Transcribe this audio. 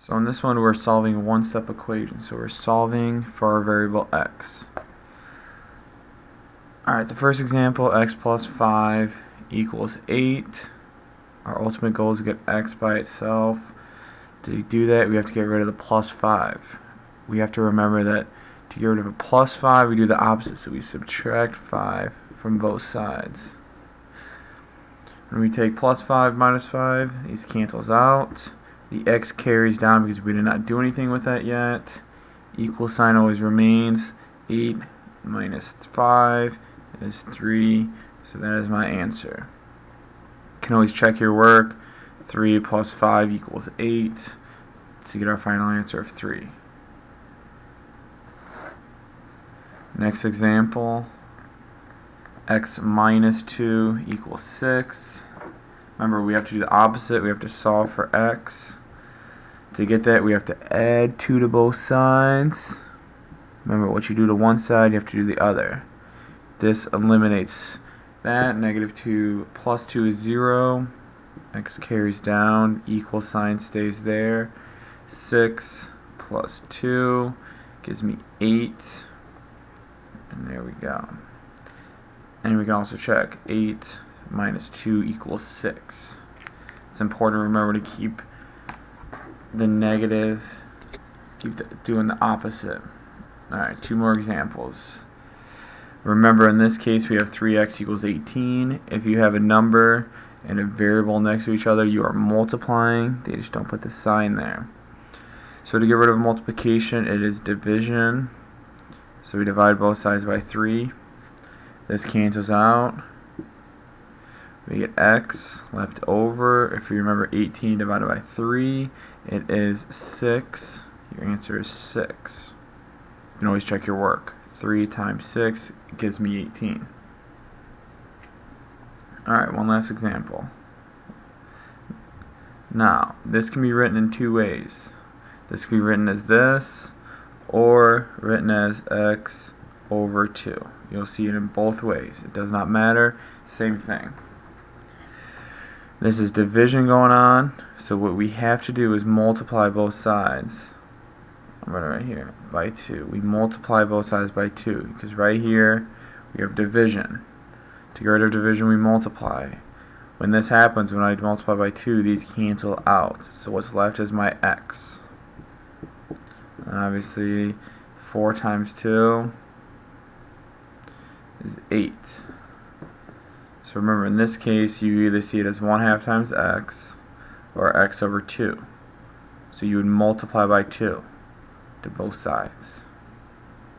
So in this one we're solving a one-step equation. So we're solving for our variable x. Alright, the first example, x plus 5 equals 8. Our ultimate goal is to get x by itself. To do that, we have to get rid of the plus 5. We have to remember that to get rid of a plus 5, we do the opposite. So we subtract 5 from both sides. When we take plus 5 minus 5, these cancels out. The x carries down because we did not do anything with that yet. Equal sign always remains. 8 minus 5 is 3. So that is my answer. You can always check your work. 3 plus 5 equals 8 to get our final answer of 3. Next example, x minus 2 equals 6. Remember, we have to do the opposite. We have to solve for x. To get that, we have to add 2 to both sides. Remember, what you do to one side, you have to do the other. This eliminates that. Negative 2 plus 2 is 0. X carries down. Equal sign stays there. 6 plus 2 gives me 8. And there we go. And we can also check 8 minus 2 equals 6. It's important to remember to keep the negative, doing the opposite. Alright, 2 more examples. Remember, in this case we have 3x equals 18. If you have a number and a variable next to each other, you are multiplying. They just don't put the sign there. So to get rid of multiplication, it is division. So we divide both sides by 3. This cancels out. We get x left over. If you remember 18 divided by 3, it is 6. Your answer is 6. You can always check your work. 3 times 6 gives me 18. Alright, one last example. Now, this can be written in 2 ways. This can be written as this, or written as x over 2. You'll see it in both ways. It does not matter. Same thing. This is division going on, so what we have to do is multiply both sides. I'm going to write here, by 2. We multiply both sides by 2, because right here we have division. To get rid of division, we multiply. When this happens, when I multiply by 2, these cancel out. So what's left is my x. And obviously, 4 times 2 is 8. So remember, in this case, you either see it as 1/2 times x, or x over 2. So you would multiply by 2 to both sides.